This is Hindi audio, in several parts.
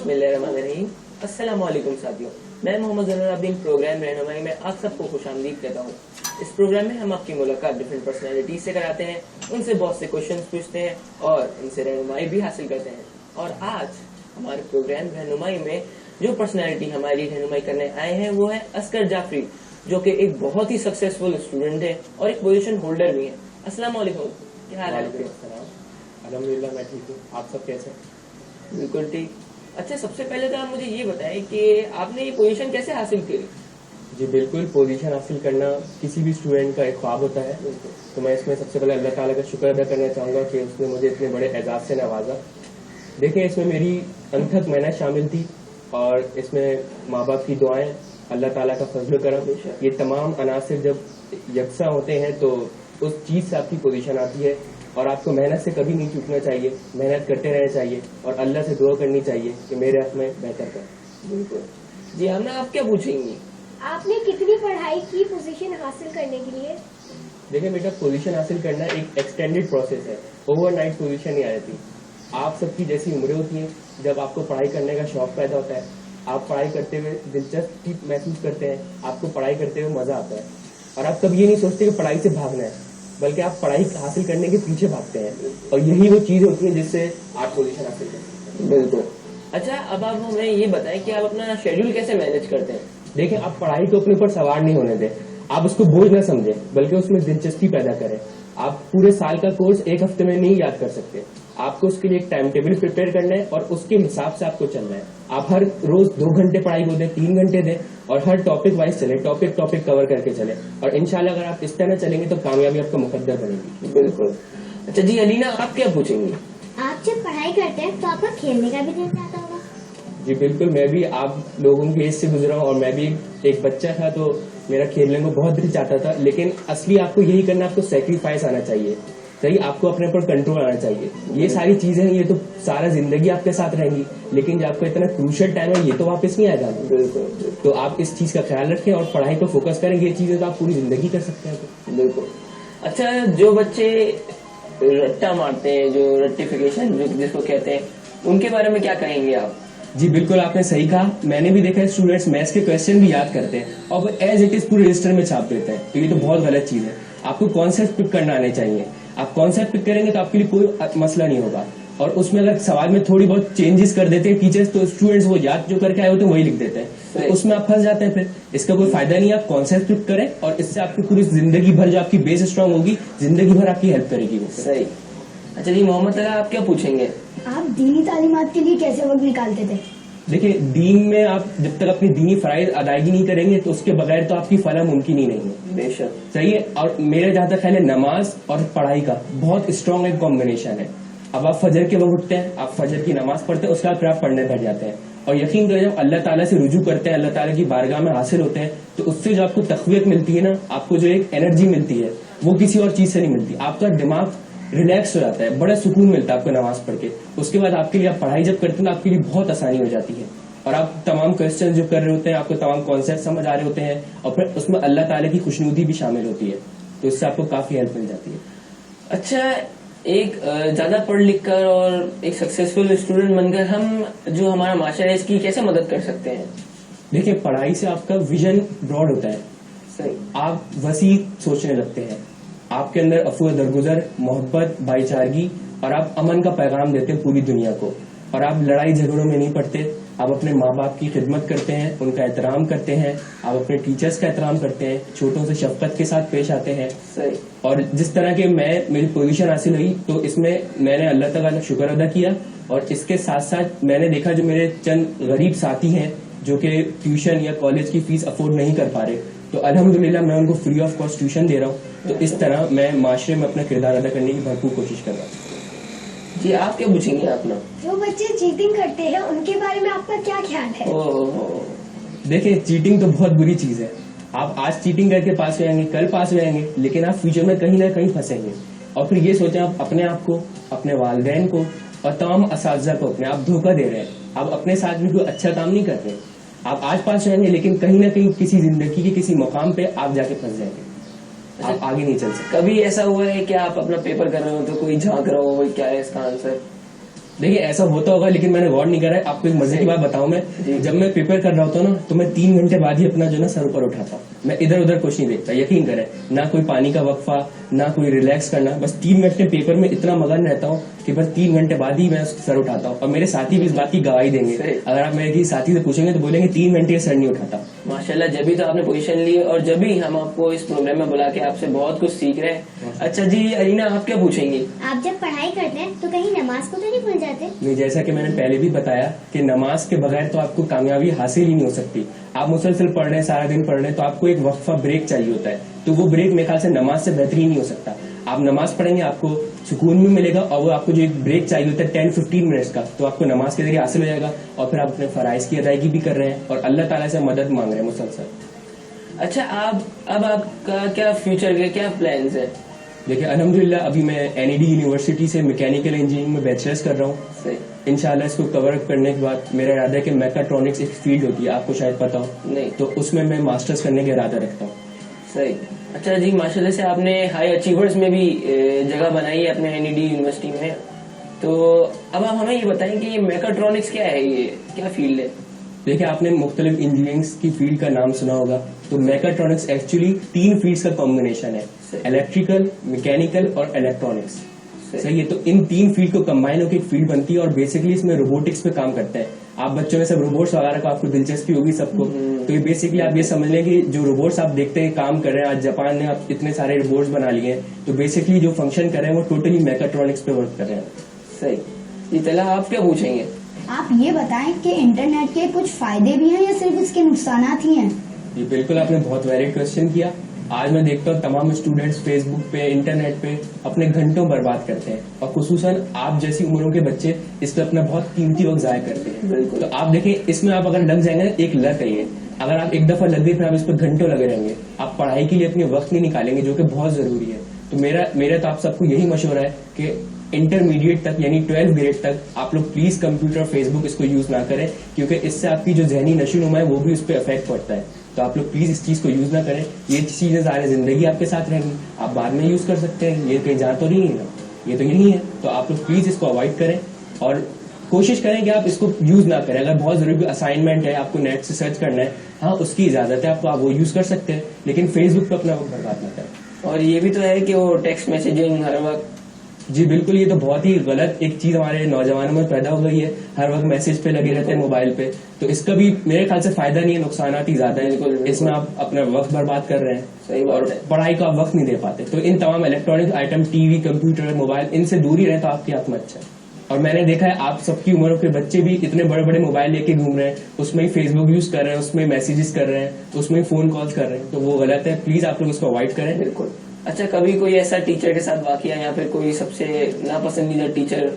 बिस्मिल्लाहिर्रहमानिर्रहीम। अस्सलाम वालेकुम साथियों, मैं मोहम्मद ज़ैनुलआबिदीन प्रोग्राम रहनुमाई में आप सबको खुशामदीद कहता हूँ। इस प्रोग्राम में हम आपकी मुलाकात डिफरेंट पर्सनैलिटीज से कराते हैं, उनसे बहुत से क्वेश्चंस पूछते हैं और उनसे रहनुमाई भी हासिल करते हैं। और आज हमारे प्रोग्राम रहनुमाई में जो पर्सनैलिटी हमारी रहनुमाई करने आए हैं वो है असगर जाफरी, जो कि एक बहुत ही सक्सेसफुल स्टूडेंट है और एक पोजीशन होल्डर भी है। अस्सलाम वालेकुम, क्या हाल है? अल्हम्दुलिल्लाह मैं ठीक हूँ, आप सब कैसे हैं? बिल्कुल ठीक। अच्छा, सबसे पहले तो आप मुझे ये बताएं कि आपने ये पोजीशन कैसे हासिल की? जी बिल्कुल, पोजीशन हासिल करना किसी भी स्टूडेंट का एक ख्वाब होता है। तो मैं इसमें सबसे पहले अल्लाह ताला का शुक्र अदा करना चाहूँगा कि उसने मुझे इतने बड़े एजाज से नवाजा। देखिए, इसमें मेरी अनथक मेहनत शामिल थी और इसमें माँ बाप की दुआएं, अल्लाह ताला का फजल करम, ये तमाम अनासिर जब यकसा होते हैं तो उस चीज़ से आपकी पोजीशन आती है। और आपको मेहनत से कभी नहीं चूकना चाहिए, मेहनत करते रहना चाहिए और अल्लाह से दुआ करनी चाहिए कि मेरे हक में बेहतर कर। बिल्कुल जी। हम ना आप क्या पूछेंगी? आपने कितनी पढ़ाई की पोजीशन हासिल करने के लिए? देखिए बेटा, पोजीशन हासिल करना एक एक्सटेंडेड प्रोसेस है, ओवरनाइट पोजीशन नहीं आ जाती। आप सबकी जैसी उम्रें होती हैं, जब आपको पढ़ाई करने का शौक पैदा होता है, आप पढ़ाई करते हुए दिलचस्पी महसूस करते हैं, आपको पढ़ाई करते हुए मजा आता है और आप कभी ये नहीं सोचते कि पढ़ाई से भागना है, बल्कि आप पढ़ाई हासिल करने के पीछे भागते हैं और यही वो चीज होती है जिससे आप पोजीशन हासिल करते हैं। बिल्कुल। अच्छा, अब आप हमें ये बताएं कि आप अपना शेड्यूल कैसे मैनेज करते हैं? देखिए, आप पढ़ाई को अपने ऊपर सवार नहीं होने दें, आप उसको बोझ न समझें, बल्कि उसमें दिलचस्पी पैदा करें। आप पूरे साल का कोर्स एक हफ्ते में नहीं याद कर सकते, आपको उसके लिए एक टाइम टेबल प्रिपेयर करना है और उसके हिसाब से आपको चलना है। आप हर रोज 2 घंटे पढ़ाई को दें, 3 घंटे दें और हर टॉपिक वाइज चले, टॉपिक कवर करके चले और इंशाल्लाह अगर आप इस तरह चलेंगे तो कामयाबी आपका मुकद्दर बनेगी। बिल्कुल। अच्छा जी, अलीना आप क्या पूछेंगी? आप जब पढ़ाई करते हैं तो आपका खेलने का भी दिन जाता होगा? जी बिल्कुल, मैं भी आप लोगों के एज से गुजरा हूँ और मैं भी एक बच्चा था तो मेरा खेलने को बहुत दिल चाहता था, लेकिन असली आपको यही करना, आपको सेक्रीफाइस आना चाहिए, सही, आपको अपने ऊपर कंट्रोल आना चाहिए। ये सारी चीजें ये तो सारा जिंदगी आपके साथ रहेंगी, लेकिन जो आपका इतना क्रूशियल टाइम है ये तो वापस नहीं आएगा। बिल्कुल। तो आप इस चीज का ख्याल रखें और पढ़ाई पर फोकस करेंगे, ये चीजें तो आप पूरी जिंदगी कर सकते हैं। बिल्कुल। अच्छा, जो बच्चे रट्टा मारते हैं, जो रट्टिफिकेशन जिसको कहते हैं, उनके बारे में क्या कहेंगे आप? जी बिल्कुल, आपने सही कहा। मैंने भी देखा है स्टूडेंट्स मैथ्स के क्वेश्चन भी याद करते हैं और वो एज इट इज पूरे रजिस्टर में छाप देते हैं, तो ये तो बहुत गलत चीज है। आपको कॉन्सेप्ट पिक करना आने चाहिए, आप कॉन्सेप्ट पिक करेंगे तो आपके लिए कोई मसला नहीं होगा। और उसमें अगर सवाल में थोड़ी बहुत चेंजेस कर देते हैं टीचर्स, तो स्टूडेंट्स वो याद जो करके आए होते हैं वही लिख देते हैं, तो उसमें आप फंस जाते हैं। फिर इसका कोई फायदा नहीं है। आप कॉन्सेप्ट पिक करें और इससे आपकी पूरी जिंदगी भर जो आपकी बेस स्ट्रांग होगी, जिंदगी भर आपकी हेल्प करेगी वो। सही। अच्छा जी, मोहम्मद तला आप क्या पूछेंगे? आप दीनी तालीमात के लिए कैसे वक्त निकालते थे? देखिए, दीन में आप जब तक अपनी दीनी फराइज अदायगी नहीं करेंगे तो उसके बगैर तो आपकी फलाह मुमकिन ही नहीं है। बेशक सही है। और मेरा जहां तक ख्याल है, नमाज और पढ़ाई का बहुत स्ट्रांग एक कॉम्बिनेशन है। अब आप फजर के वक्त उठते हैं, आप फजर की नमाज पढ़ते हैं, उसके बाद फिर आप पढ़ने बैठ जाते हैं और यकीन करें जब अल्लाह ताला से रुजू करते हैं, अल्लाह ताला की बारगाह में हासिल होते हैं, तो उससे जो आपको तक़वियत मिलती है ना, आपको जो एक एनर्जी मिलती है वो किसी और चीज से नहीं मिलती। आपका दिमाग रिलैक्स हो जाता है, बड़ा सुकून मिलता है आपको नमाज पढ़ के। उसके बाद आपके लिए आप पढ़ाई जब करते हैं तो आपके लिए बहुत आसानी हो जाती है और आप तमाम क्वेश्चन जो कर रहे होते हैं, आपको तमाम कॉन्सेप्ट समझ आ रहे होते हैं और फिर उसमें अल्लाह ताला की खुशनुदी भी शामिल होती है, तो इससे आपको काफी हेल्प मिल जाती है। अच्छा, एक ज्यादा पढ़ लिख कर और एक सक्सेसफुल स्टूडेंट बनकर हम जो हमारा माशरा है इसकी कैसे मदद कर सकते हैं? देखिए, पढ़ाई से आपका विजन ब्रॉड होता है, सही, आप वसी सोचने लगते हैं, आपके अंदर अफूह दरगुजर, मोहब्बत, भाईचारगी और आप अमन का पैगाम देते हैं पूरी दुनिया को। और आप लड़ाई झगड़ों में नहीं पड़ते, आप अपने माँ बाप की खिदमत करते हैं, उनका एहतराम करते हैं, आप अपने टीचर्स का एहतराम करते हैं, छोटों से शफकत के साथ पेश आते हैं। सही। और जिस तरह के मेरी पोजीशन हासिल हुई, तो इसमें मैंने अल्लाह ताला का शुक्र अदा किया और इसके साथ साथ मैंने देखा जो मेरे चंद गरीब साथी हैं जो कि ट्यूशन या कॉलेज की फीस अफोर्ड नहीं कर पा रहे, तो अल्हम्दुलिल्लाह मैं उनको फ्री ऑफ कॉस्ट ट्यूशन दे रहा हूँ। तो इस तरह मैं माशरे में अपना किरदार अदा करने की भरपूर कोशिश कर रहा हूँ। जी, आप क्या पूछेंगे अपना? जो बच्चे चीटिंग करते हैं उनके बारे में आपका क्या ख्याल है? देखिए, चीटिंग तो बहुत बुरी चीज है। आप आज चीटिंग करके पास हो जाएंगे, कल पास हो जाएंगे, लेकिन आप फ्यूचर में कहीं ना कहीं फंसेंगे और फिर ये सोचें आप अपने आप को, अपने वालिदैन को और तमाम असातिज़ा को अपने आप धोखा दे रहे हैं। आप अपने साथ भी कोई अच्छा काम नहीं कर रहे। आप आज पास हो जाएंगे, लेकिन कहीं ना कहीं किसी जिंदगी के किसी मुकाम पे आप जाके फंस जाएंगे, आप आगे नहीं चल सकते। कभी ऐसा हुआ है कि आप अपना पेपर कर रहे हो तो कोई झांक रहा हो, क्या है इसका आंसर? देखिए ऐसा होता होगा, लेकिन मैंने गौर नहीं करा है। आपको एक मजे की बात बताऊं, मैं जब मैं प्रिपेयर कर रहा होता हूँ ना, तो मैं 3 घंटे बाद ही अपना जो ना सर ऊपर उठाता हूँ। मैं इधर उधर कुछ नहीं देखता, यकीन करें, ना कोई पानी का वक्फा, ना कोई रिलैक्स करना, बस 3 घंटे पेपर में इतना मगन रहता हूँ कि बस 3 घंटे बाद ही मैं सर उठाता हूँ। और मेरे साथी भी इस बात की गवाही देंगे, अगर आप मेरे किसी साथी से पूछेंगे तो बोलेंगे 3 घंटे सर नहीं उठाता। माशाल्लाह, जब भी तो आपने पोजीशन ली और जब भी हम आपको इस प्रोग्राम में बुला के आपसे बहुत कुछ सीख रहे हैं। अच्छा जी अलीना, आप क्या पूछेंगी? आप जब पढ़ाई करते हैं तो कहीं नमाज को तो नहीं भूल जाते? नहीं, जैसा कि मैंने पहले भी बताया कि नमाज के बगैर तो आपको कामयाबी हासिल ही नहीं हो सकती। आप मुसलसल पढ़ रहे हैं, सारा दिन पढ़ रहे हैं, तो आपको एक वक्फा ब्रेक चाहिए होता है। तो वो ब्रेक मेरे ख्याल से नमाज से बेहतरीन नहीं हो सकता। आप नमाज पढ़ेंगे, आपको सुकून भी मिलेगा, और वो आपको जो एक ब्रेक चाहिए होता है 10-15 मिनट्स का, तो आपको नमाज के जरिए हासिल हो जाएगा। और फिर आप अपने फराइज की अदायगी भी कर रहे हैं और अल्लाह ताला से मदद मांग रहे हैं मुसलसल। अच्छा, अब आपका क्या फ्यूचर के क्या प्लान्स है? देखिए अल्हम्दुलिल्लाह, अभी मैं NED यूनिवर्सिटी से मैकेनिकल इंजीनियरिंग में बैचलर्स कर रहा हूँ। इंशाल्लाह इसको कवर अप करने के बाद मेरा इरादा है कि मैकाट्रॉनिक्स एक फील्ड होती है, आपको शायद पता हो नहीं, तो उसमें मैं मास्टर्स करने का इरादा रखता हूँ। सही। अच्छा जी, माशाल्लाह से आपने हाई अचीवर्स में भी जगह बनाई है अपने NED यूनिवर्सिटी में। तो अब आप हमें ये बताएं कि ये मैकाट्रॉनिक्स क्या है, ये क्या फील्ड है? देखिए आपने मुख्तलिफ इंजीनियरिंग की फील्ड का नाम सुना होगा, तो मैकाट्रॉनिक्स एक्चुअली 3 फील्ड्स का कॉम्बिनेशन है, इलेक्ट्रिकल, मैकेनिकल और इलेक्ट्रॉनिक्स। सही है, तो इन 3 फील्ड को कंबाइन होकर एक फील्ड बनती है और बेसिकली इसमें रोबोटिक्स पे काम करते हैं। आप बच्चों में सब रोबोट्स वगैरह को आपको दिलचस्पी होगी सबको, तो ये बेसिकली आप ये समझ लें कि जो रोबोट्स आप देखते हैं काम कर रहे हैं, आज जापान ने आप इतने सारे रोबोट्स बना लिए हैं, तो बेसिकली जो फंक्शन कर रहे हैं वो टोटली मैकाट्रॉनिक्स पे वर्क कर रहे हैं। सही जी, तला आप क्या पूछेंगे? आप ये बताएं कि इंटरनेट के कुछ फायदे भी हैं या सिर्फ इसके नुकसानात ही हैं? जी बिल्कुल, आपने बहुत वैलिड क्वेश्चन किया। आज मैं देखता हूँ तमाम स्टूडेंट्स फेसबुक पे, इंटरनेट पे अपने घंटों बर्बाद करते हैं, और खुसूसन आप जैसी उम्रों के बच्चे इस पे अपना बहुत कीमती वक्त जाया करते हैं। बिल्कुल। तो आप देखें, इसमें आप अगर लग जाएंगे, एक लत है ये, अगर आप एक दफा लग गए फिर आप इस पर घंटों लगे रहेंगे, आप पढ़ाई के लिए अपने वक्त नहीं निकालेंगे, जो कि बहुत जरूरी है। तो मेरा तो आप सबको यही मशवरा है कि इंटरमीडिएट तक यानी 12th ग्रेड तक आप लोग प्लीज कंप्यूटर, फेसबुक इसको यूज ना करें, क्योंकि इससे आपकी जो जहनी नशोनुमा है वो भी उस पर इफेक्ट पड़ता है। तो आप लोग प्लीज इस चीज को यूज ना करें। ये चीजें सारी जिंदगी आपके साथ रहेंगी, आप बाद में यूज कर सकते हैं, ये कहीं जा तो नहीं है ना, ये तो यही है। तो आप लोग प्लीज इसको अवॉइड करें और कोशिश करें कि आप इसको यूज ना करें। अगर बहुत जरूरी असाइनमेंट है, आपको नेट से सर्च करना है, हाँ उसकी इजाजत है, आप वो यूज कर सकते हैं, लेकिन फेसबुक पे अपना वक्त बर्बाद ना करें। और ये भी तो है कि वो टेक्स्ट मैसेजिंग हर वक्त। जी बिल्कुल, ये तो बहुत ही गलत एक चीज हमारे नौजवानों में पैदा हो गई है, हर वक्त मैसेज पे लगे रहते हैं मोबाइल पे। तो इसका भी मेरे ख्याल से फायदा नहीं है, नुकसानात ही ज्यादा है। इसमें आप अपना वक्त बर्बाद कर रहे हैं, सही बात और है। पढ़ाई को आप वक्त नहीं दे पाते। तो इन तमाम electronic item, TV, computer, mobile, इनसे दूर ही रहे तो आपके हाथ में अच्छा है। और मैंने देखा है आप सबकी उम्र के बच्चे भी इतने बड़े बड़े मोबाइल लेके घूम रहे हैं, उसमें ही फेसबुक यूज कर रहे हैं, उसमें मैसेजेस कर रहे हैं, उसमें ही फोन कॉल्स कर रहे हैं, तो वो गलत है। प्लीज आप लोग इसको अवॉइड करें। बिल्कुल। अच्छा, कभी कोई ऐसा टीचर के साथ वाकया या फिर कोई सबसे नापसंदीदा टीचर?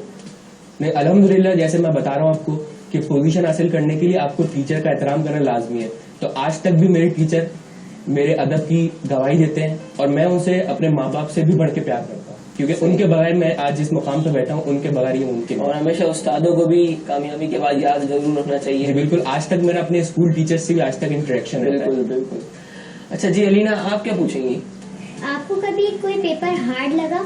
नहीं, अल्हम्दुलिल्लाह, जैसे मैं बता रहा हूँ आपको कि पोजीशन हासिल करने के लिए आपको टीचर का एहतराम करना लाजमी है। तो आज तक भी मेरे टीचर मेरे अदब की गवाही देते हैं, और मैं उनसे अपने माँ बाप से भी बढ़ के प्यार करता हूँ, क्योंकि उनके बगैर मैं आज जिस मुकाम पर बैठा हूँ, उनके बगैर ये मुमकिन है। और हमेशा उस्तादों को भी कामयाबी के बाद याद जरूर रखना जी चाहिए। बिल्कुल, आज तक मेरा अपने स्कूल टीचर से भी आज तक इंटरेक्शन रहता है। बिल्कुल बिल्कुल। अच्छा जी अलीना, आप क्या पूछेंगी? आपको कभी कोई पेपर हार्ड लगा?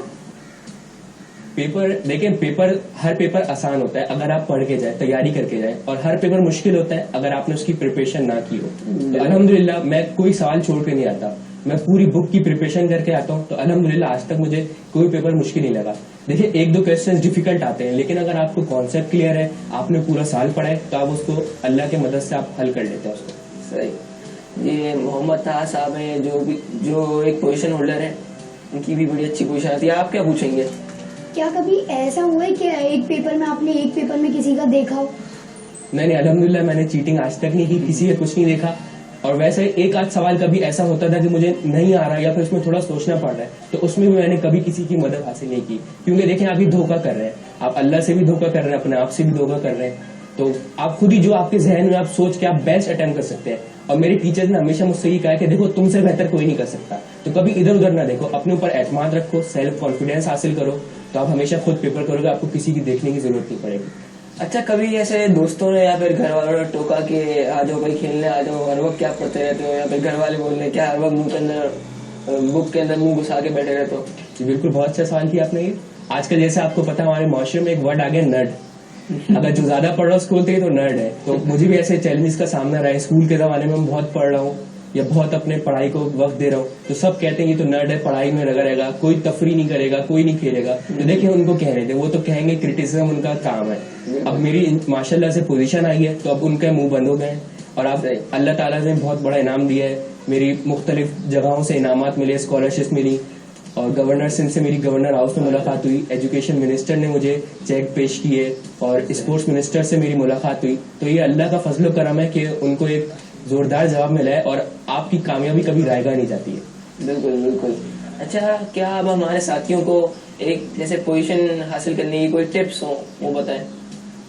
पेपर देखें, हर पेपर आसान होता है अगर आप पढ़ के जाए, तैयारी करके जाए, और हर पेपर मुश्किल होता है अगर आपने उसकी प्रिपरेशन ना की हो। तो अल्हम्दुलिल्लाह मैं कोई सवाल छोड़ के नहीं आता, मैं पूरी बुक की प्रिपरेशन करके आता हूँ। तो अल्हम्दुलिल्लाह आज तक मुझे कोई पेपर मुश्किल नहीं लगा। देखिए 1-2 क्वेश्चन डिफिकल्ट आते हैं, लेकिन अगर आपको कॉन्सेप्ट क्लियर है, आपने पूरा साल पढ़ा है, तो आप उसको अल्लाह की मदद से आप हल कर लेते हैं उसको। सही। ये मोहम्मद ताहा साहब हैं जो एक पोजीशन होल्डर है, उनकी भी बड़ी अच्छी पोजीशन आती है। आप क्या पूछेंगे? क्या कभी ऐसा हुआ है कि एक पेपर में किसी का देखा हो? नहीं, अल्हम्दुलिल्लाह मैंने चीटिंग आज तक नहीं की, किसी का कुछ नहीं देखा। और वैसे एक आध सवाल कभी ऐसा होता था कि मुझे नहीं आ रहा या फिर उसमें थोड़ा सोचना पड़ रहा है, तो उसमें भी मैंने कभी किसी की मदद हासिल नहीं की, क्योंकि देखें आप ही धोखा कर रहे हैं, आप अल्लाह से भी धोखा कर रहे हैं, अपने आप से भी धोखा कर रहे हैं। तो आप खुद ही जो आपके जहन में आप सोच के आप बेस्ट अटेम्प्ट कर सकते हैं। और मेरे टीचर्स ने हमेशा मुझसे ये कहा कि देखो तुमसे बेहतर कोई नहीं कर सकता, तो कभी इधर उधर ना देखो, अपने ऊपर एतमाद रखो, सेल्फ कॉन्फिडेंस हासिल करो, तो आप हमेशा खुद पेपर करोगे, आपको किसी की देखने की जरूरत नहीं पड़ेगी। अच्छा, कभी ऐसे दोस्तों ने या फिर घर वालों ने टोका कि आ जाओ भाई खेलने आ जाओ, हर वक्त क्या पढ़ते रहते हो, या फिर घर वाले बोल रहे क्या हर वक्त बुक के अंदर मुंह घुसा के बैठे रहते हो? जी बिल्कुल, बहुत अच्छा सवाल किया आपने ये। आजकल जैसे आपको पता है हमारे माशरे में एक वर्ड आ गया नर्ड। अगर जो ज्यादा पढ़ रहा है स्कूल तक तो नर्ड है। तो मुझे भी ऐसे चैलेंजेस का सामना रहा है। स्कूल के जमाने में मैं बहुत पढ़ रहा हूँ या बहुत अपने पढ़ाई को वक्त दे रहा हूँ, तो सब कहते हैं ये तो नर्ड है, पढ़ाई में लगा रहेगा, कोई तफरी नहीं करेगा, कोई नहीं खेलेगा। तो देखिए उनको कहने दे, वो तो कहेंगे, क्रिटिसिज्म उनका काम है। अब मेरी माशाल्लाह से पोजीशन आई है, तो अब उनके मुंह बंद हो गए हैं। और अब अल्लाह ताला ने बहुत बड़ा इनाम दिया है, मेरी मुख्तलिफ जगहों से इनामात मिले, स्कॉलरशिप मिली, और गवर्नर सिंध से मेरी गवर्नर हाउस में मुलाकात हुई, एजुकेशन मिनिस्टर ने मुझे चेक पेश किए, और स्पोर्ट्स मिनिस्टर से मेरी मुलाकात हुई। तो ये अल्लाह का फजल करम है कि उनको एक जोरदार जवाब मिला है, और आपकी कामयाबी कभी रायगा नहीं जाती है। बिल्कुल बिल्कुल। अच्छा, क्या आप हमारे साथियों को एक जैसे पोजीशन हासिल करने की कोई टिप्स हो वो बताएं?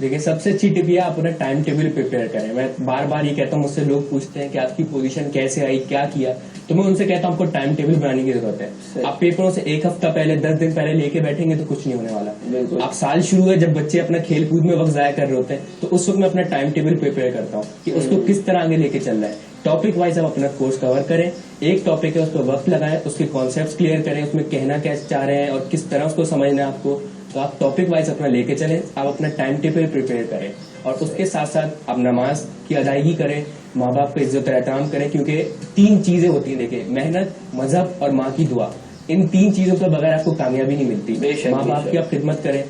देखिए, सबसे अच्छी टिप ये आप अपना टाइम टेबल प्रिपेयर करें। मैं बार बार ये कहता हूँ, मुझसे लोग पूछते हैं कि आपकी पोजीशन कैसे आई, क्या किया, तो मैं उनसे कहता हूँ आपको टाइम टेबल बनाने की जरूरत है। आप पेपरों से एक हफ्ता पहले, 10 दिन पहले लेके बैठेंगे तो कुछ नहीं होने वाला। आप साल शुरू है, जब बच्चे अपना खेल कूद में वक्त जाया कर रहे होते हैं, तो उस वक्त मैं अपना टाइम टेबल प्रिपेयर करता हूँ कि उसको किस तरह आगे लेके चल रहा है। टॉपिक वाइज आप अपना कोर्स कवर करें, एक टॉपिक है उस पर वक्त लगाएं, उसके कॉन्सेप्ट क्लियर करें, उसमें कहना क्या चाह रहे हैं और किस तरह उसको समझना है आपको। तो आप टॉपिक वाइज अपना लेके चलें, आप अपना टाइम टेबल प्रिपेयर करें, और उसके साथ साथ आप नमाज की अदायगी करें, माँ बाप का इज्जत और एहतराम करें, क्योंकि 3 चीजें होती हैं। देखिए, मेहनत, मजहब और माँ की दुआ, इन 3 चीजों के बगैर आपको कामयाबी नहीं मिलती। माँ बाप की आप खिदमत करें,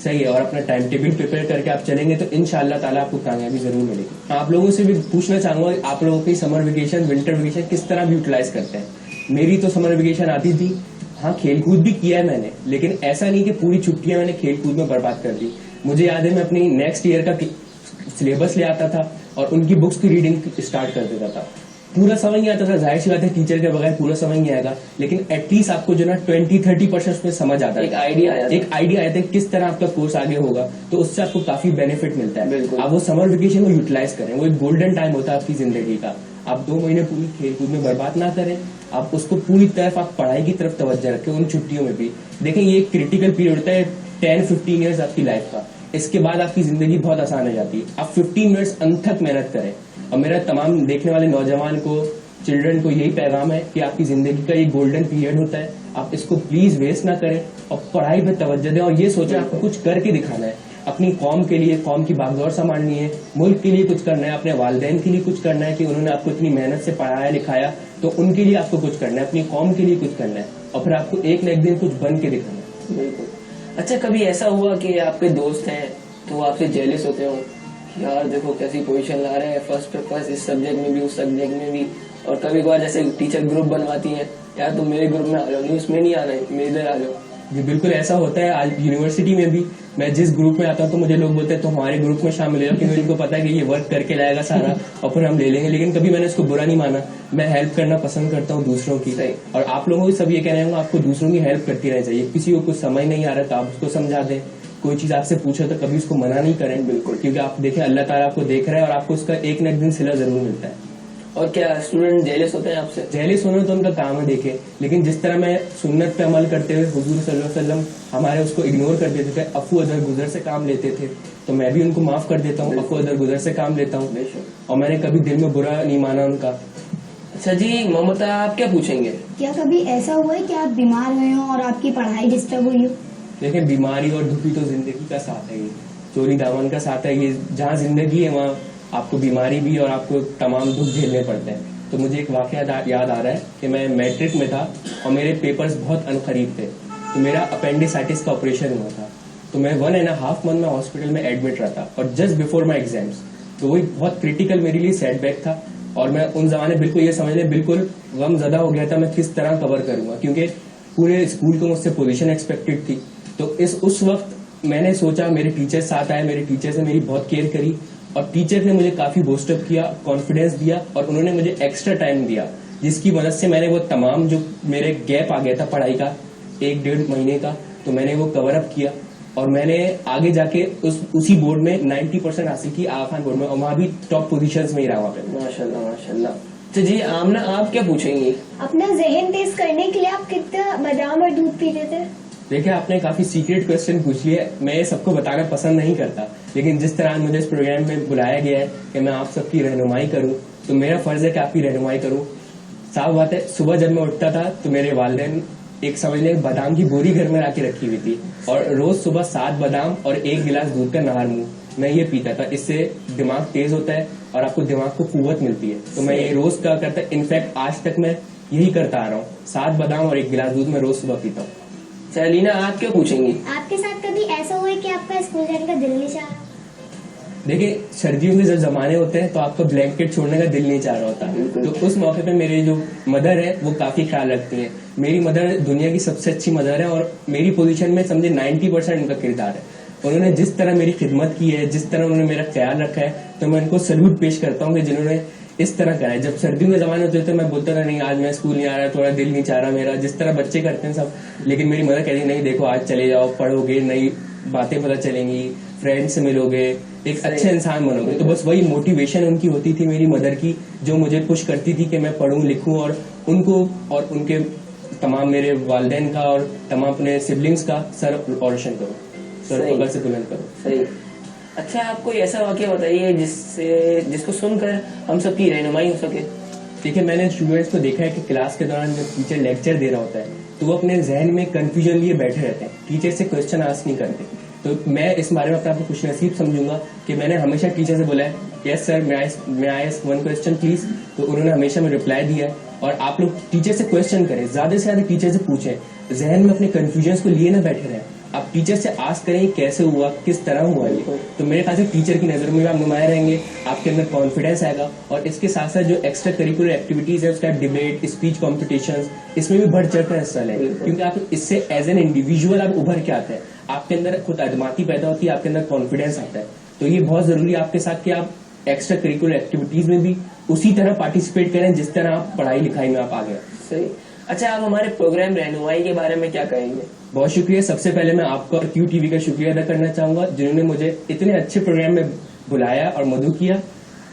सही है, और अपना टाइम टेबल प्रिपेयर करके आप चलेंगे तो इंशाअल्लाह ताला आपको कामयाबी जरूर मिलेगी। आप लोगों से भी पूछना चाहूंगा, आप लोगों की समर वेकेशन, विंटर वेकेशन किस तरह यूटिलाइज करते हैं? मेरी तो समर वेकेशन आती थी, हाँ खेलकूद भी किया है मैंने, लेकिन ऐसा नहीं कि पूरी छुट्टियां मैंने खेलकूद में बर्बाद कर दी। मुझे याद है मैं अपनी नेक्स्ट ईयर का सिलेबस ले आता था और उनकी बुक्स की रीडिंग स्टार्ट कर देता था। पूरा समझ नहीं आता था, जाहिर सी बात है टीचर के बगैर पूरा समझ नहीं आएगा, लेकिन एटलीस्ट आपको जो ना 20-30% उसमें समझ आता है, एक आइडिया आया था किस तरह आपका कोर्स आगे होगा, तो उससे आपको काफी बेनिफिट मिलता है। बिल्कुल। आप वो समर वेकेशन को यूटिलाइज करें, वो एक गोल्डन टाइम होता है आपकी जिंदगी का। आप 2 महीने पूरी खेलकूद में बर्बाद ना करें, आप उसको पूरी तरफ आप पढ़ाई की तरफ तवज्जो रखें। उन छुट्टियों में भी देखें, ये एक क्रिटिकल पीरियड होता है 10-15 ईयर्स आपकी लाइफ का। इसके बाद आपकी जिंदगी बहुत आसान हो जाती है। आप 15 मिनट्स अनथक मेहनत करें, और मेरा तमाम देखने वाले नौजवान को, चिल्ड्रन को यही पैगाम है कि आपकी जिंदगी का ये गोल्डन पीरियड होता है, आप इसको प्लीज वेस्ट ना करें और पढ़ाई पे तवज्जो दें, और ये सोचें आपको कुछ करके दिखाना है। अपनी कौम के लिए, कौम की बागडोर संभालनी है, मुल्क के लिए कुछ करना है, अपने वालिदैन के लिए कुछ करना है कि उन्होंने आपको इतनी मेहनत से पढ़ाया लिखाया, तो उनके लिए आपको कुछ करना है, अपनी कौम के लिए कुछ करना है, और फिर आपको एक न एक दिन कुछ बन के दिखाना है। बिल्कुल। अच्छा, कभी ऐसा हुआ कि आपके दोस्त हैं तो वो आपसे जेलिस होते हो, यार देखो कैसी पोजीशन ला रहे हैं, फर्स्ट पे फर्स्ट, इस सब्जेक्ट में भी उस सब्जेक्ट में भी, और कभी कभार जैसे टीचर ग्रुप बनवाती है, यार तुम मेरे ग्रुप में आ जाओ, नहीं उसमें नहीं आना है, मेरे इधर आ जाओ। जी बिल्कुल, ऐसा होता है। आज यूनिवर्सिटी में भी मैं जिस ग्रुप में आता हूँ तो मुझे लोग बोलते हैं तो हमारे ग्रुप में शामिल हो, क्योंकि उनको पता है कि ये वर्क करके लाएगा सारा और फिर हम ले लेंगे। लेकिन कभी मैंने इसको बुरा नहीं माना, मैं हेल्प करना पसंद करता हूँ दूसरों की। और आप लोगों को सब ये कहना होगा, आपको दूसरों की हेल्प करती रहनी चाहिए। किसी को कुछ समझ नहीं आ रहा तो आप उसको समझा दें, कोई चीज आपसे पूछे तो कभी उसको मना नहीं करें। बिल्कुल, क्योंकि आप देखें अल्लाह ताला आपको देख रहा है और आपको उसका एक न एक दिन सिला जरूर मिलता है। और क्या स्टूडेंट जेलिस होते हैं आपसे? जेलिस होना तो उनका काम है देखे, लेकिन जिस तरह मैं सुन्नत पे अमल करते हुए हुजूर सल्लल्लाहु अलैहि वसल्लम हमारे उसको इग्नोर कर देते थे, अफू अदर गुजर से काम लेते थे, तो मैं भी उनको माफ कर देता हूँ, अफू अदर गुजर से काम लेता हूँ, और मैंने कभी दिल में बुरा नहीं माना उनका। अच्छा जी, मोहम्मद आप क्या पूछेंगे? क्या कभी ऐसा हुआ है कि आप बीमार हुए हो और आपकी पढ़ाई डिस्टर्ब हुई हो? देखिए, बीमारी और दुखी तो जिंदगी का साथ है, ये चोरी दामन का साथ है। ये जहाँ जिंदगी है वहाँ आपको बीमारी भी और आपको तमाम दुख झेलने पड़ते हैं। तो मुझे एक वाकया याद आ रहा है कि मैं मैट्रिक में था और मेरे पेपर्स बहुत अनकरीब थे, तो मेरा अपेंडिसाइटिस का ऑपरेशन हुआ था। तो मैं 1.5 मंथ में हॉस्पिटल में एडमिट रहा था, और जस्ट बिफोर माई एग्जाम्स, तो वही बहुत क्रिटिकल मेरे लिए सेटबैक था। और मैं उन जमाने बिल्कुल ये समझ लें बिल्कुल गमज़दा हो गया था, मैं किस तरह कवर करूंगा, क्योंकि पूरे स्कूल को मुझसे पोजीशन एक्सपेक्टेड थी। तो उस वक्त मैंने सोचा, मेरे टीचर साथ आए, मेरे टीचर से मेरी बहुत केयर करी, और टीचर ने मुझे काफी बूस्टअप किया, कॉन्फिडेंस दिया, और उन्होंने मुझे एक्स्ट्रा टाइम दिया, जिसकी मदद से मैंने वो तमाम जो मेरे गैप आ गया था पढ़ाई का 1-1.5 महीने का, तो मैंने वो कवर अप किया, और मैंने आगे जाके उसी बोर्ड में 90% हासिल की, आगा खान बोर्ड में, और वहां भी टॉप पोजीशंस में ही रहा वहां पे। माशाल्लाह माशाल्लाह। तो जी आमना, आप क्या पूछेंगी? अपना जहन तेज करने के लिए आप कितना बादाम और दूध पीते थे? देखिए, आपने काफी सीक्रेट क्वेश्चन पूछ लिया। मैं ये सबको बताना पसंद नहीं करता, लेकिन जिस तरह मुझे इस प्रोग्राम में बुलाया गया है कि मैं आप सबकी रहनुमाई करूं, तो मेरा फर्ज है कि आपकी रहनुमाई करूं। साफ बात है, सुबह जब मैं उठता था तो मेरे वालिदैन एक समझ लें बादाम की बोरी घर में लाके रखी हुई थी, और रोज सुबह 7 बादाम और 1 गिलास दूध का नहार मुंह मैं ये पीता था, इससे दिमाग तेज होता है और आपको दिमाग को कुव्वत मिलती है। तो मैं ये रोज क्या करता, इनफैक्ट आज तक मैं यही करता आ रहा हूँ। 7 बादाम और 1 गिलास दूध मैं रोज सुबह पीता हूँ। अच्छा लीना, आप क्या पूछेंगी? आपके साथ कभी ऐसा हुआ है कि आपका स्कूल जाने का दिल नहीं चाहा? देखिए, सर्दियों के जब जमाने होते हैं तो आपका ब्लैंकेट छोड़ने का दिल नहीं चाह रहा होता। तो उस मौके पे मेरे जो मदर है वो काफी ख्याल रखती है। मेरी मदर दुनिया की सबसे अच्छी मदर है और मेरी पोजीशन में समझे 90% उनका किरदार है। उन्होंने जिस तरह मेरी खिदमत की है, जिस तरह उन्होंने मेरा ख्याल रखा है, तो मैं उनको सल्यूट पेश करता हूँ कि जिन्होंने इस तरह करा है। जब सर्दियों के जमाने होते थे मैं बोलता था नहीं आज मैं स्कूल नहीं आ रहा, थोड़ा दिल नहीं चाह रहा मेरा, जिस तरह बच्चे करते हैं सब। लेकिन मेरी मदर कहती नहीं देखो आज चले जाओ, पढ़ोगे, नई बातें पता चलेंगी, फ्रेंड्स से मिलोगे, एक अच्छे इंसान बनोगे। तो बस वही मोटिवेशन उनकी होती थी, मेरी मदर की, जो मुझे पुश करती थी कि मैं पढ़ूं लिखूं और उनको और उनके तमाम मेरे वालिदैन का और तमाम अपने सिबलिंग्स का सर रोशन करो, सर पकड़ से बुलंद करो। सही। अच्छा, आप कोई ऐसा वाकया बताइए जिसको सुनकर हम सबकी रहनुमाई हो सके। देखिए, मैंने स्टूडेंट्स को देखा है कि क्लास के दौरान जब टीचर लेक्चर दे रहा होता है तो वो अपने जहन में कंफ्यूजन लिए बैठे रहते हैं, टीचर से क्वेश्चन आस्क नहीं करते। तो मैं इस बारे में अपने आप को खुश नसीब समझूंगा कि मैंने हमेशा टीचर से बोला है यस सर मैं आई 1 क्वेश्चन प्लीज, तो उन्होंने हमेशा में रिप्लाई दिया है। और आप लोग टीचर से क्वेश्चन करें, ज्यादा से ज्यादा टीचर से पूछें, जहन में अपने कंफ्यूजन को लिए ना बैठे रहें। आप टीचर से आस्क करें कैसे हुआ, किस तरह हुआ ये, तो मेरे ख्याल से टीचर की नजर में भी आप नुमाया रहेंगे, आपके अंदर कॉन्फिडेंस आएगा। और इसके साथ साथ जो एक्स्ट्रा करिकुलर एक्टिविटीज है, उसका डिबेट, स्पीच कॉम्पिटिशंस, इसमें भी बढ़ चढ़ कर हिस्सा लें, क्योंकि आप इससे एज एन इंडिविजुअल आप उभर के आते हैं, आपके अंदर खुद अदमाती पैदा होती है, आपके अंदर कॉन्फिडेंस आता है। तो ये बहुत जरूरी है आपके साथ कि आप एक्स्ट्रा करिकुलर एक्टिविटीज में भी उसी तरह पार्टिसिपेट करें जिस तरह आप पढ़ाई लिखाई में आप आ गए। सही। अच्छा, आप हमारे प्रोग्राम रहनुमाई के बारे में क्या कहेंगे? बहुत शुक्रिया। सबसे पहले मैं आपका और क्यू टीवी का शुक्रिया अदा करना चाहूंगा जिन्होंने मुझे इतने अच्छे प्रोग्राम में बुलाया और मदद किया।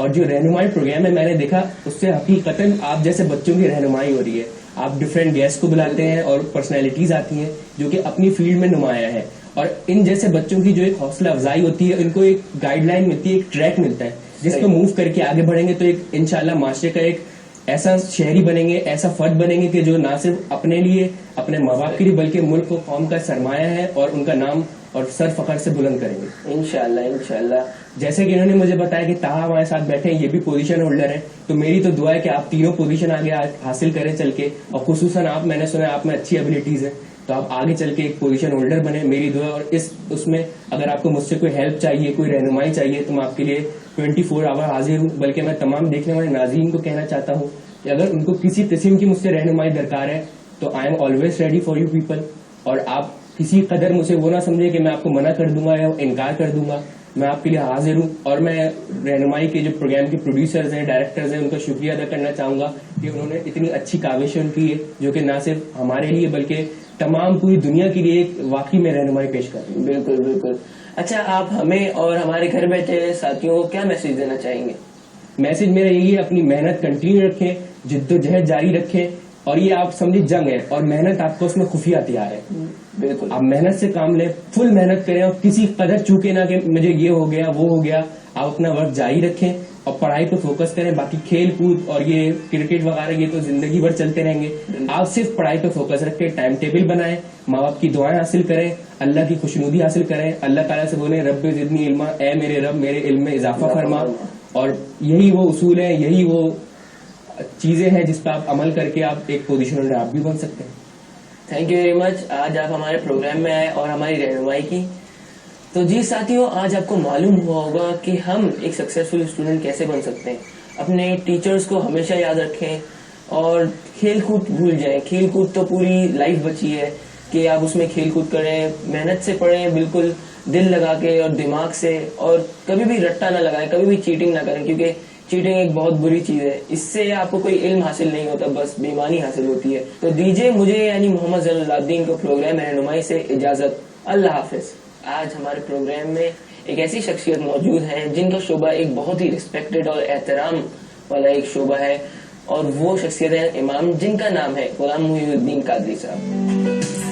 और जो रहनुमाई प्रोग्राम है मैंने देखा, उससे हकीकतन आप जैसे बच्चों की रहनुमाई हो रही है। आप डिफरेंट गेस्ट को बुलाते हैं और पर्सनैलिटीज आती हैं जो कि अपनी फील्ड में नुमाया है, और इन जैसे बच्चों की जो एक हौसला अफजाई होती है, इनको एक गाइडलाइन मिलती है, एक ट्रैक मिलता है जिसको मूव करके आगे बढ़ेंगे तो एक इंशाल्लाह माशरे का एक ऐसा शहरी बनेंगे, ऐसा फर्द बनेंगे कि जो ना सिर्फ अपने लिए, अपने माँ बाप के लिए, बल्कि मुल्क को कौम का सरमाया है और उनका नाम और सर फखर से बुलंद करेंगे इंशाल्लाह इंशाल्लाह। जैसे कि इन्होंने मुझे बताया कि ताहा हमारे साथ बैठे हैं, ये भी पोजीशन होल्डर है, तो मेरी तो दुआ है कि आप तीनों पोजीशन आगे हासिल करें चल के, और खुसूसन आप, मैंने सुना आप में अच्छी एबिलिटीज है, तो आप आगे चल के एक पोजीशन होल्डर बने, मेरी दुआ। और उसमें अगर आपको मुझसे कोई हेल्प चाहिए, कोई रहनुमाई चाहिए, तो मैं आपके लिए 24 आवर हाजिर हूँ। बल्कि मैं तमाम देखने वाले नाज़रीन को कहना चाहता हूँ कि अगर उनको किसी किस्म की मुझसे रहनुमाई दरकार है तो I am always ready for you people. और आप किसी कदर मुझे वो ना समझे कि मैं आपको मना कर दूंगा या इनकार कर दूंगा, मैं आपके लिए हाजिर हूँ। और मैं रहनुमाई के जो प्रोग्राम के प्रोड्यूसर्स हैं, डायरेक्टर्स हैं, उनका शुक्रिया अदा करना चाहूंगा कि उन्होंने इतनी अच्छी काविश उनकी है जो कि न सिर्फ हमारे लिए बल्कि तमाम पूरी दुनिया के लिए एक वाकई में रहनुमाई पेश कर रही है। बिल्कुल बिल्कुल। अच्छा, आप हमें और हमारे घर बैठे साथियों को क्या मैसेज देना चाहेंगे? मैसेज मेरा यही है, अपनी मेहनत कंटिन्यू रखें, जिद्दोजहद जारी रखें, और ये आप समझे जंग है और मेहनत आपको उसमें खुफिया हथियार है। बिल्कुल, आप मेहनत से काम लें, फुल मेहनत करें और किसी कदर चूके ना कि मुझे ये हो गया वो हो गया। आप अपना वर्क जारी रखें और पढ़ाई पे फोकस करें। बाकी खेल कूद और ये क्रिकेट वगैरह ये तो जिंदगी भर चलते रहेंगे। आप सिर्फ पढ़ाई पे फोकस रखें, टाइम टेबल बनाएं, माँ बाप की दुआएं हासिल करें, अल्लाह की खुशनुदी हासिल करें, अल्लाह ताला से बोलें रब्बे ज़िदनी इल्मा, ए मेरे रब मेरे इल्म में इजाफा फरमा। और यही वो उसूल है, यही वो चीजें हैं जिस पर आप अमल करके आप एक पोजीशन होल्डर आप भी बन सकते हैं। Thank you very much. आज आप हमारे प्रोग्राम में आए और हमारी रहनुमाई की। तो जी साथियों, आज आपको मालूम हुआ होगा कि हम एक सक्सेसफुल स्टूडेंट कैसे बन सकते हैं। अपने टीचर्स को हमेशा याद रखें और खेल कूद भूल जाएं। खेल कूद तो पूरी लाइफ बची है कि आप उसमें खेल कूद करें, मेहनत से पढ़ें, बिल्कुल दिल लगा के और दिमाग से, और कभी भी रट्टा ना लगाएं, कभी भी चीटिंग ना करें, क्योंकि चीटिंग एक बहुत बुरी चीज है। इससे आपको कोई इल्म हासिल नहीं होता, बस बेईमानी हासिल होती है। तो दीजिए मुझे यानी मोहम्मद ज़ैनुलाब्दीन को प्रोग्राम रहनुमाई से इजाजत। अल्लाह हाफिज। आज हमारे प्रोग्राम में एक ऐसी शख्सियत मौजूद है जिनका शोबा एक बहुत ही रिस्पेक्टेड और एहतराम वाला एक शोबा है, और वो शख्सियत है इमाम, जिनका नाम है गुलाम मुहीउद्दीन कादरी साहब।